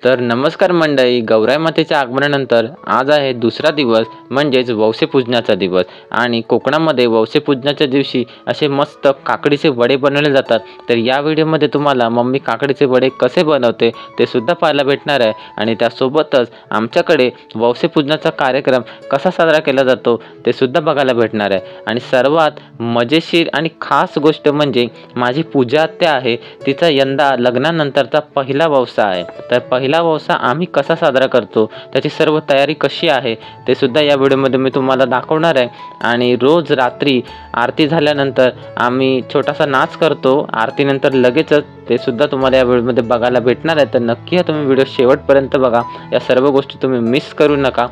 तर नमस्कार मंडळी, गौराई मातेच्या आगमनानंतर आज आहे दुसरा दिवस म्हणजेच वौसे पूजनाचा दिवस. आणि कोकणामध्ये वौसे पूजनाच्या दिवशी असे मस्त काकडीचे वडे बनवले जातात. तर या व्हिडिओमध्ये तुम्हाला मम्मी काकडीचे वडे कसे बनवते ते सुद्धा पाहायला भेटणार आहे. आणि त्यासोबतच आमच्याकडे वौसे पूजनाचा कार्यक्रम कसा साजरा केला जातो ते सुद्धा बघायला भेटणार आहे. आणि सर्वात मजेशीर आणि खास गोष्ट म्हणजे माझी पूजा आत्या आहे, तिचा यंदा लग्नानंतरचा पहिला वौसा आहे. तर पहिला वौसा आम्ही कसा साजरा करतो, त्याची सर्व तयारी कशी आहे ते सुद्धा या व्हिडिओमध्ये मी तुम्हाला दाखवणार आहे. आणि रोज रात्री आरती झाल्यानंतर आम्ही छोटासा नाच करतो. आरतीनंतर लगेचच ते सुद्धा तुम्हाला या व्हिडिओमध्ये बघायला भेटणार आहे. तर नक्की तुम्ही व्हिडिओ शेवटपर्यंत बघा, या सर्व गोष्टी तुम्ही मिस करू नका.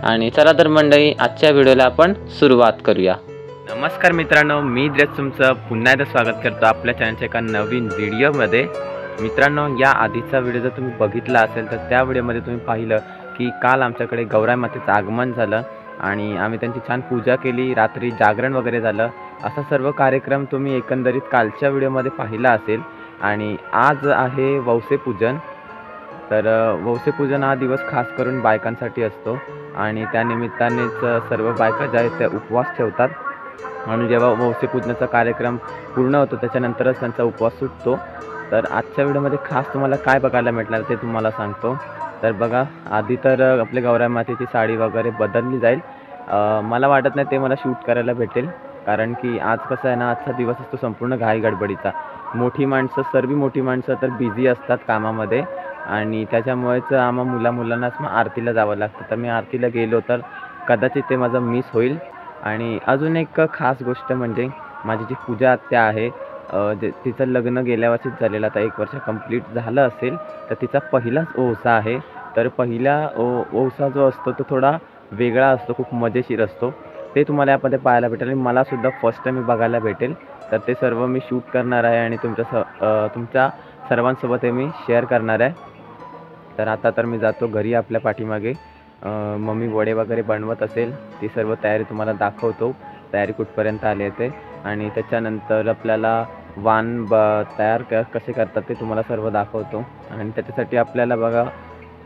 आणि चला तर मंडळी, आजच्या व्हिडिओला आपण सुरुवात करूया. नमस्कार मित्रांनो, मी ड्रेस तुमचं पुन्हा एकदा स्वागत करतो आपल्या चॅनलच्या एका नवीन व्हिडिओमध्ये. मित्रांनो, या आधीचा व्हिडिओ जर तुम्ही बघितला असेल तर त्या व्हिडिओमध्ये तुम्ही पाहिलं की काल आमच्याकडे गौराई मातेचं आगमन झालं आणि आम्ही त्यांची छान पूजा केली, रात्री जागरण वगैरे झालं. असा सर्व कार्यक्रम तुम्ही एकंदरीत कालच्या व्हिडिओमध्ये पाहिला असेल. आणि आज आहे वौसे पूजन. तर वौसे पूजन हा दिवस खास करून बायकांसाठी असतो आणि त्यानिमित्तानेच सर्व बायका ज्या आहेत त्या उपवास ठेवतात. आणि जेव्हा वौसे पूजनाचा कार्यक्रम पूर्ण होतो त्याच्यानंतरच त्यांचा उपवास सुटतो. तर आजच्या व्हिडिओमध्ये खास तुम्हाला काय बघायला भेटणार ते तुम्हाला सांगतो. तर बघा, आधी तर आपल्या गौराई मातेची साडी वगैरे बदलली जाईल. मला वाटत नाही ते मला शूट करायला भेटेल, कारण की आज कसं आहे ना, आजचा दिवस असतो संपूर्ण घाई गडबडीचा. सर्व मोठी माणसं तर बिझी असतात कामामध्ये आणि त्याच्यामुळेच मुलांनाच मग आरतीला जावं लागतं. तर मी आरतीला गेलो तर कदाचित ते माझं मिस होईल. आणि अजून एक खास गोष्ट म्हणजे माझी जी पूजा आत्या आहे, तिचं लग्न गेल्या वर्षीच झालेलं, आता 1 वर्ष कंप्लीट झालं असेल. तर तिचा पहिलाच ओवसा आहे. तर पहिला ओवसा जो असतो तो थोडा वेगळा असतो, खूप मजेशीर असतो. ते तुम्हाला यामध्ये पाहायला भेटेल आणि मलासुद्धा फर्स्ट टाईम बघायला भेटेल. तर ते सर्व मी शूट करणार आहे आणि तुमच्या सर्वांसोबत हे मी शेअर करणार आहे. तर आता तर मी जातो घरी आपल्या पाठीमागे. मम्मी वडे वगैरे बनवत असेल, ती सर्व तयारी तुम्हाला दाखवतो, तयारी कुठपर्यंत आली आहे ते. आणि त्याच्यानंतर आपल्याला वाण तयार कसे करतात ते तुम्हाला सर्व दाखवतो. आणि त्याच्यासाठी आपल्याला बघा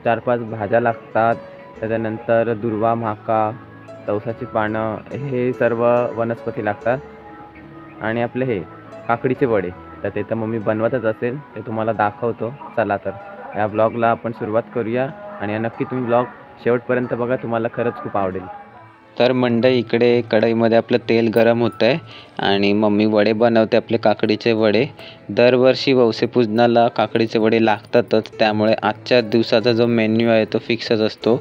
4-5 भाज्या लागतात. त्याच्यानंतर दुर्वा, म्हाका, तवसाची पानं, हे सर्व वनस्पती लागतात. आणि आपले हे काकडीचे वडे, तर ते तर मम्मी बनवतच असेल, ते तुम्हाला दाखवतो. चला तर या ब्लॉगला आपण सुरुवात करूया. आणि नक्की तुम्ही ब्लॉग शेवटपर्यंत बघा, तुम्हाला खरंच खूप आवडेल. तर मंडळी, इकडे कढईमध्ये आपलं तेल गरम होतं आहे आणि मम्मी वडे बनवते, आपले काकडीचे वडे. दरवर्षी वौसे पूजनाला काकडीचे वडे लागतातच, त्यामुळे आजच्या दिवसाचा जो मेन्यू आहे तो फिक्सच असतो.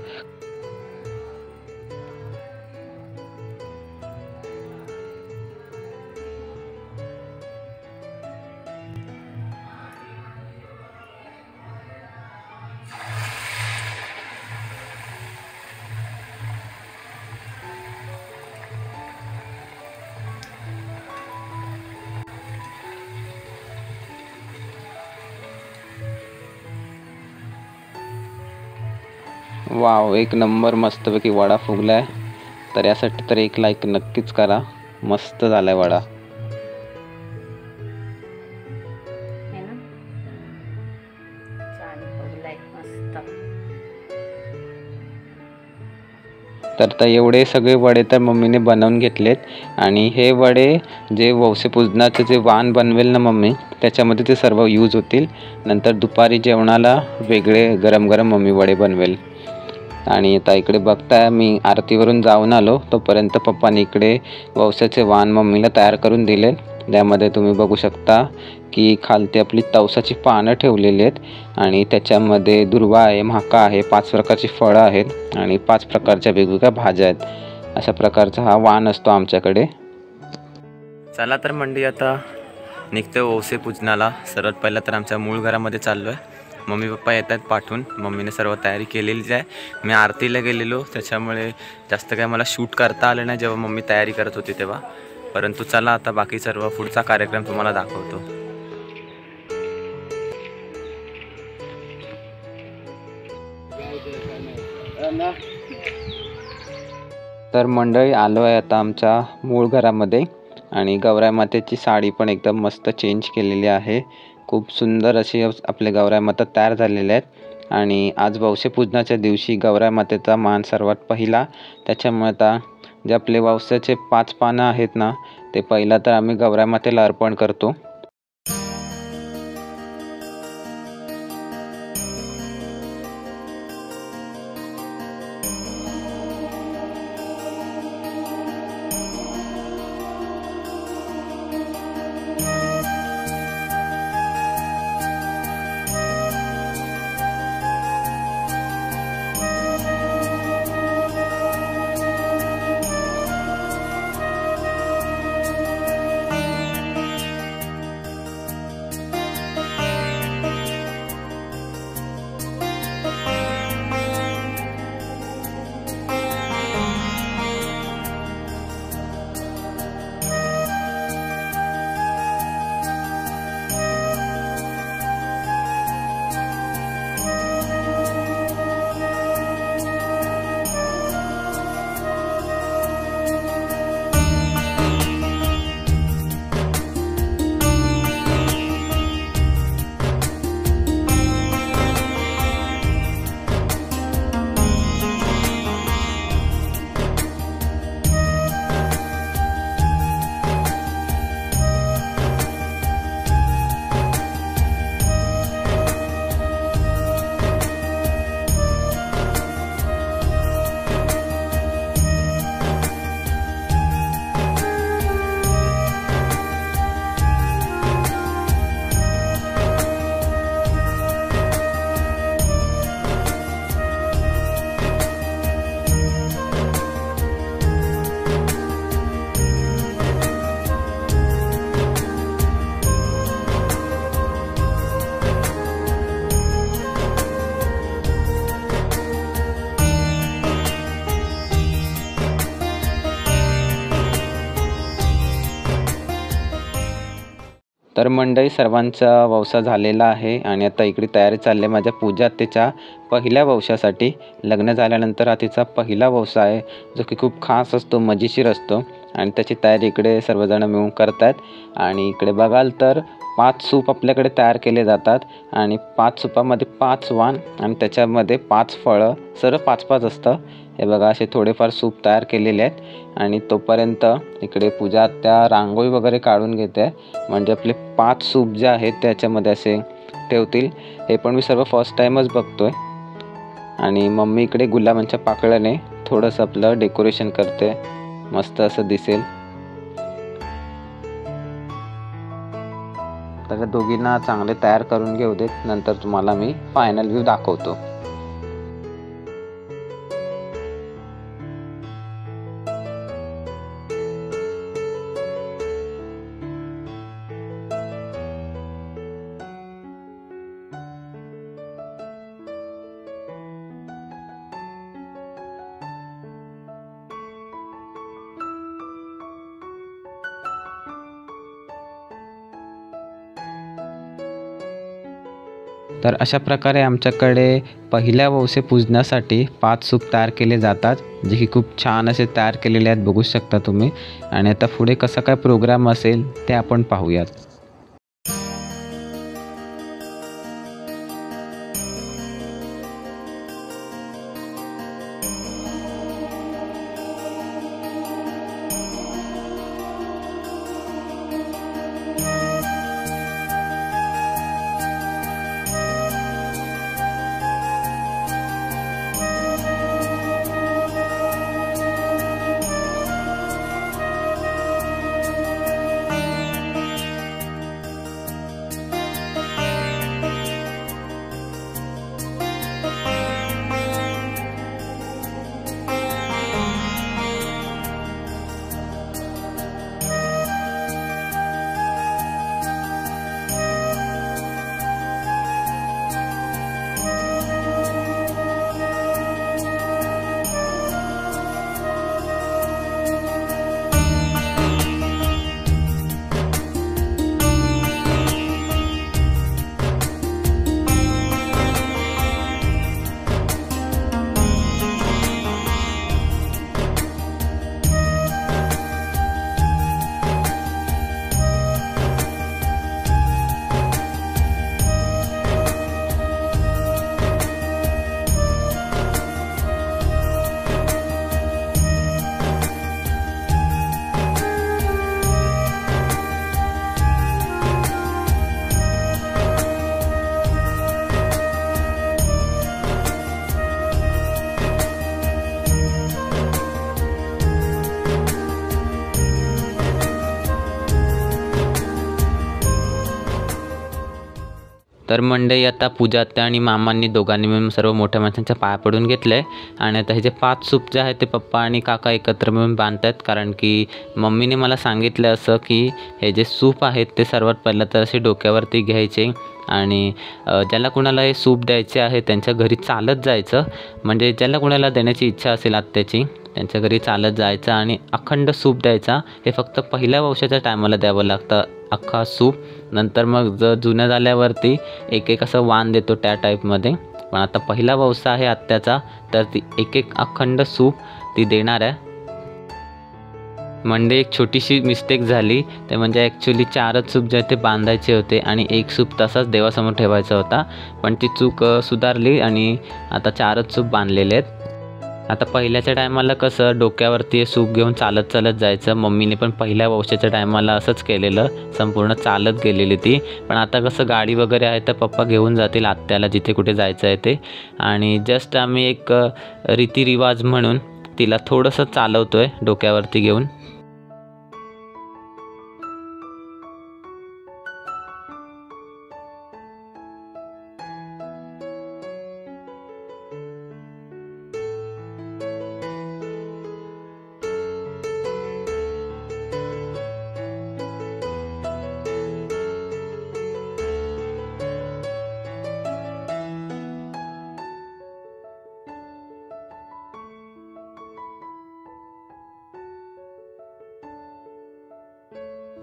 वाव, एक नंबर मस्तपैकी वडा फुगला आहे. तर यासाठी तर एक लाईक नक्कीच करा. मस्त झालाय वडा. तर एवढे सगळे वडे तर मम्मीने बनवून घेतलेत. आणि हे वडे जे वौसे पूजनाचे जे वाण बनवेल ना मम्मी, त्याच्यामध्ये ते सर्व यूज होतील. नंतर दुपारी जेवणाला वेगळे गरम गरम मम्मी वडे बनवेल. आणि आता इकडे बघताय, मी आरतीवरून जाऊन आलो, तोपर्यंत पप्पाने इकडे वौसाचे वाण मम्मीला तयार करून दिले. त्यामध्ये तुम्ही बघू शकता की खालती आपली तवसाची पानं ठेवलेली आहेत आणि त्याच्यामध्ये दुर्वा आहे, म्हाका आहे, 5 प्रकारची फळं आहेत आणि 5 प्रकारच्या वेगवेगळ्या भाज्या आहेत. अशा प्रकारचा हा वाण असतो आमच्याकडे. चला तर मंडळी, आता निघतो वौसे पूजनाला. सर्वात पहिला तर आमच्या मूळ घरामध्ये चाललो आहे. मम्मी पप्पा येत आहेत पाठवून. मम्मीने सर्व तयारी केलेलीच आहे. मी आरतीला गेलेलो, त्याच्यामुळे जास्त काय मला शूट करता आलं नाही जेव्हा मम्मी तयारी करत होती तेव्हा. परंतु चला, आता बाकी सर्व पुढचा कार्यक्रम तुम्हाला दाखवतो. तर मंडळी, आलो आहे आता आमच्या मूळ घरामध्ये. आणि गौराई मातेची साडी पण एकदम मस्त चेंज केलेली आहे. खूप सुंदर अशी आपले गौराई माता तयार झालेले आहेत. आणि आज वौसेपूजनाच्या दिवशी गौराई मातेचा मान सर्वात पहिला, त्याच्यामुळे आता जे आपले वौसाचे 5 पानं आहेत ना, ते पहिला तर आम्ही गौराई मातेला अर्पण करतो. तर मंडळी, सर्वांचा वौसा झालेला आहे आणि आता इकडे तयारी चालली आहे माझ्या पूजा आत्याच्या पहिल्या वौशासाठी. लग्न झाल्यानंतर हा तिचा पहिला वौसा आहे, जो की खूप खास असतो, मजेशीर असतो आणि त्याची तयारी इकडे सर्वजण मिळून करतात. आणि इकडे बघाल तर 5 सूप आपल्याकडे तयार केले जातात आणि 5 सुपामध्ये 5 वाण आणि त्याच्यामध्ये 5 फळं, सर्व 5-5 असतं. हे बघा, असे थोडेफार सूप तयार केलेले आहेत आणि तोपर्यंत इकडे पूजा आत्या रांगोळी वगैरे काढून घेते, म्हणजे आपले 5 सूप जे आहेत त्याच्यामध्ये असे ठेवतील. हे पण मी सर्व फर्स्ट टाईमच बघतोय. आणि मम्मी इकडे गुलाबांच्या पाकळ्याने थोडंसं आपलं डेकोरेशन करते, मस्त असं दिसेल. तर दोघींना चांगले तयार करून घेऊ देत, नंतर तुम्हाला मी फायनल व्ह्यू दाखवतो. तर अशा प्रकारे आमच्याकडे पहिल्या वौसे पूजनासाठी 5 सूप तयार केले जातात, जे की खूप छान असे तयार केलेले आहेत, बघू शकता तुम्ही. आणि आता पुढे कसा काय प्रोग्राम असेल ते आपण पाहूयात. तर मंडळी आता पूजा आत्या आणि मामांनी दोघांनी मिळून सर्व मोठ्या माणसांच्या पाया पडून घेतलं आहे आणि आता हे जे 5 सूप जे आहेत ते पप्पा आणि काका एकत्र मिळून बांधतात. कारण की मम्मीने मला सांगितलं असं की हे जे सूप आहेत ते सर्वात पहिलं तर असे डोक्यावरती घ्यायचे आणि ज्याला कुणाला हे सूप द्यायचे आहे त्यांच्या घरी चालत जायचं. म्हणजे ज्याला कुणाला देण्याची इच्छा असेल आत्याची त्यांच्या घरी चालत जायचं आणि अखंड सूप द्यायचा. हे फक्त पहिल्या वंशाच्या टायमाला द्यावं लागतं अख्खा सूप. नंतर मग जर जुन्या झाल्यावरती एक एक असं वाण देतो त्या टाईपमध्ये. पण आता पहिला वंश आहे आत्याचा तर ती एक एक अखंड सूप ती देणार आहे. म्हणजे एक छोटीशी मिस्टेक झाली ते म्हणजे ॲक्च्युली 4च सूप जे ते बांधायचे होते आणि एक सूप तसाच देवासमोर ठेवायचा होता. पण ती चूक सुधारली आणि आता 4च सूप बांधलेले आहेत. आता पहिल्याच्या टायमाला कसं डोक्यावरती सूप घेऊन चालत चालत जायचं. मम्मीने पण पहिल्या वंशाच्या टायमाला असंच केलेलं, संपूर्ण चालत गेलेली ती. पण आता कसं गाडी वगैरे आहे तर पप्पा घेऊन जातील आत्याला जिथे कुठे जायचं आहे ते. आणि जस्ट आम्ही एक रीतिरिवाज म्हणून तिला थोडंसं चालवतो आहे डोक्यावरती घेऊन.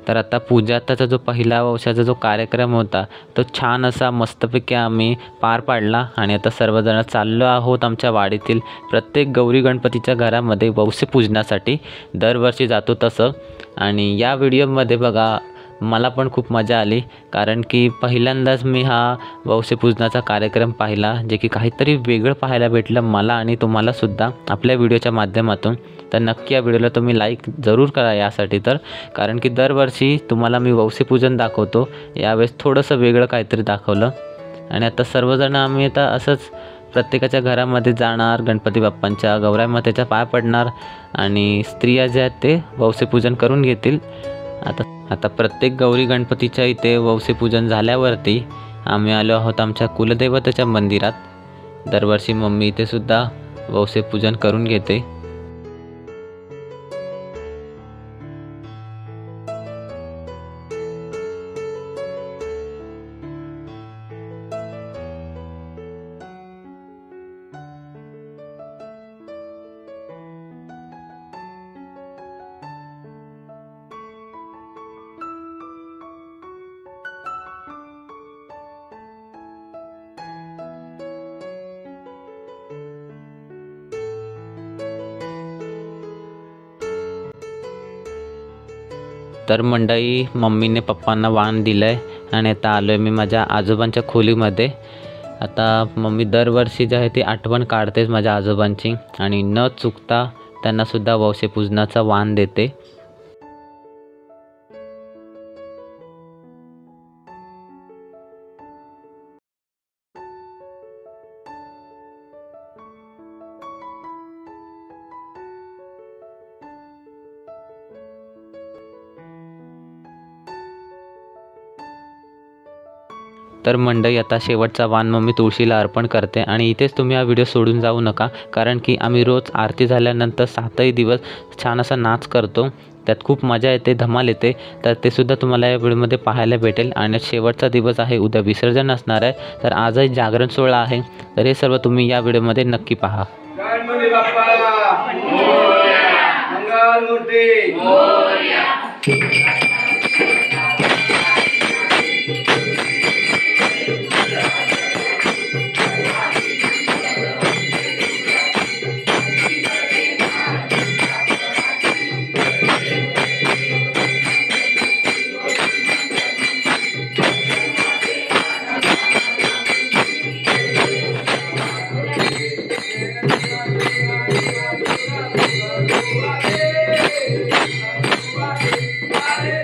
तर आता पूजाचा जो पहिला वंशाचा जो कार्यक्रम होता तो छान असा मस्तपैकी आम्ही पार पाडला. आणि आता सर्वजण चाललो आहोत आमच्या वाडीतील प्रत्येक गौरी गणपतीच्या घरामध्ये वंशपूजनासाठी. दरवर्षी जातो तसं. आणि या व्हिडिओमध्ये बघा मला पण खूप मजा आली कारण की पहिल्यांदाच मी हा वंशपूजनाचा कार्यक्रम पाहिला, जे की काहीतरी वेगळं पाहायला भेटलं मला आणि तुम्हालासुद्धा आपल्या व्हिडिओच्या माध्यमातून. तर नक्की या व्हिडिओला तुम्ही लाईक जरूर करा यासाठी. तर कारण की दरवर्षी तुम्हाला मी वंशपूजन दाखवतो, यावेळेस थोडंसं वेगळं काहीतरी दाखवलं. आणि आता सर्वजण आम्ही आता असंच प्रत्येकाच्या घरामध्ये जाणार, गणपती बाप्पांच्या गौराई मातेच्या पाया पडणार आणि स्त्रिया ज्या आहेत ते वंशपूजन करून घेतील. आता प्रत्येक गौरी गणपतीच्या इथे वंशपूजन झाल्यावरती आम्ही आलो आहोत आमच्या कुलदैवताच्या मंदिरात. दरवर्षी मम्मी इथे सुद्धा वंशपूजन करून घेते. तर मंडळी मम्मीने पप्पांना वाण दिलं आहे आणि आता आलो आहे मी माझ्या आजोबांच्या खोलीमध्ये. आता मम्मी दरवर्षी जे आहे ती आठवण काढतेच माझ्या आजोबांची आणि न चुकता त्यांनासुद्धा वंशपूजनाचा वाण देते. तर मंडळी आता शेवटचा वाण मम्मी तुळशीला अर्पण करते आणि इथेच तुम्ही हा व्हिडिओ सोडून जाऊ नका. कारण की आम्ही रोज आरती झाल्यानंतर 7ही दिवस छान असा नाच करतो, त्यात खूप मजा येते, धमाल येते. तर ते सुद्धा तुम्हाला या व्हिडिओमध्ये पाहायला भेटेल. आणि शेवटचा दिवस आहे, उद्या विसर्जन असणार आहे. तर आजही जागरण सोहळा आहे. तर हे सर्व तुम्ही या व्हिडिओमध्ये नक्की पहा. गणपती बाप्पा मोरया, मंगलमूर्ती मोरया. Hare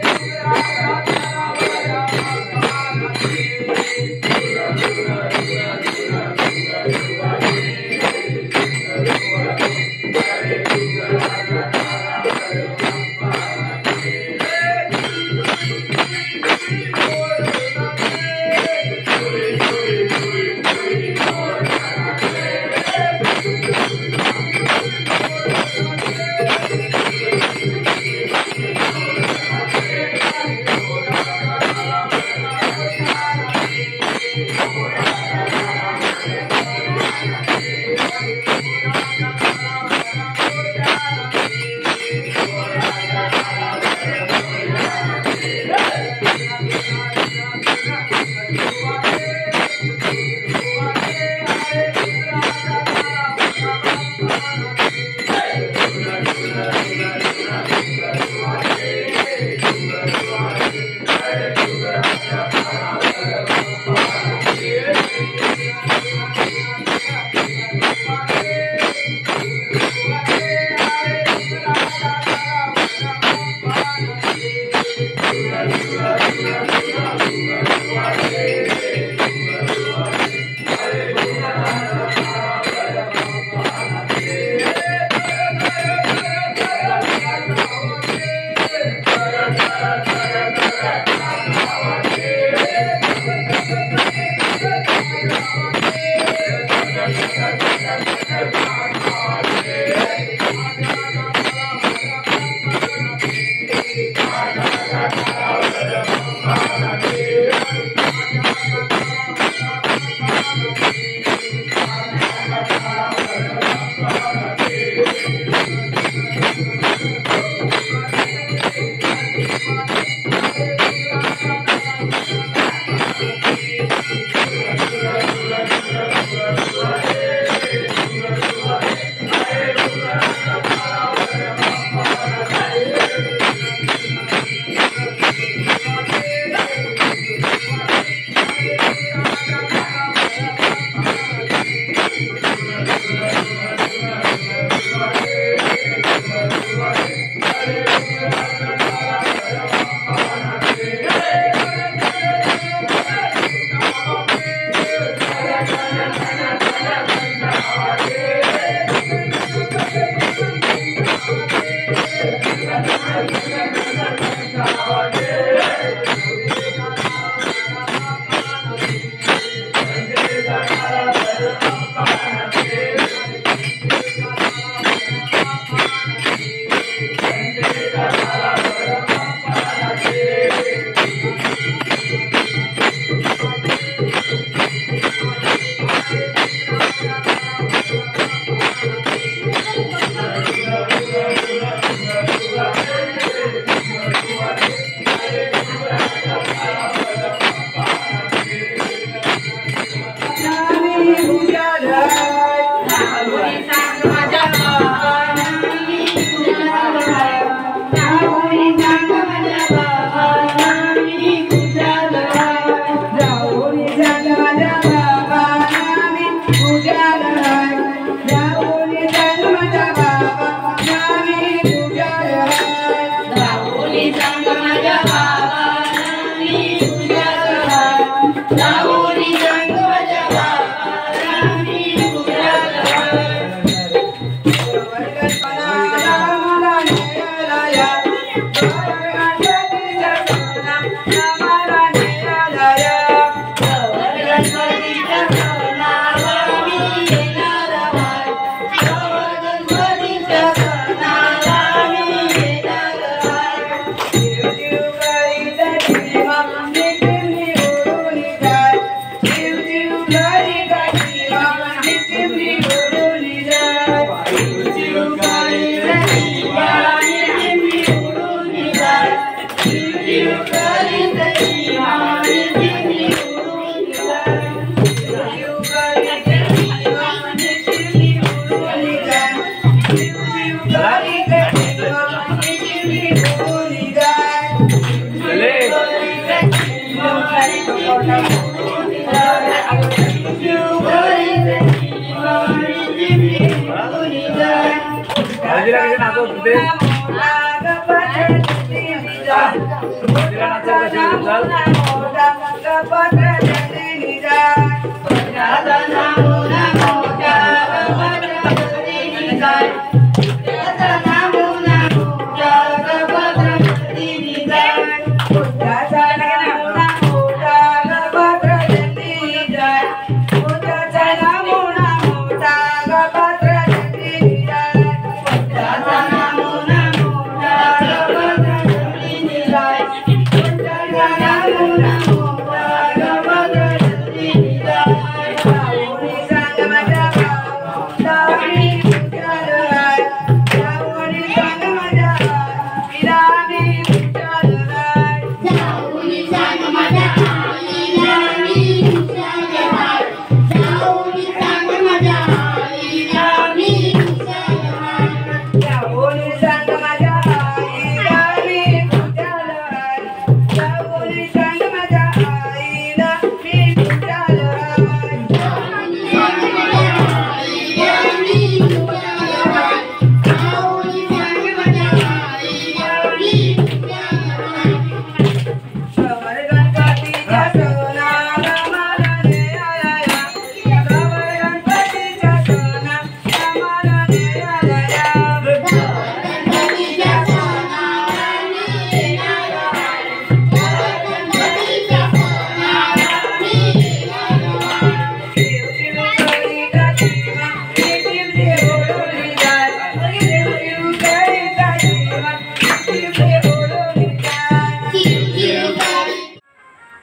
Namo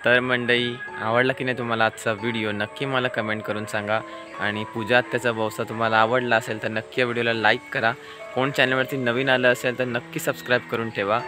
तर मंडळी, आवडला की नाही तुम्हाला आजचा व्हिडिओ नक्की मला कमेंट करून सांगा. आणि पूजा आत्याचा वौसा तुम्हाला आवडला असेल तर नक्की या व्हिडिओला लाईक करा. कोण चॅनलवरती नवीन आलं असेल तर नक्की सबस्क्राईब करून ठेवा.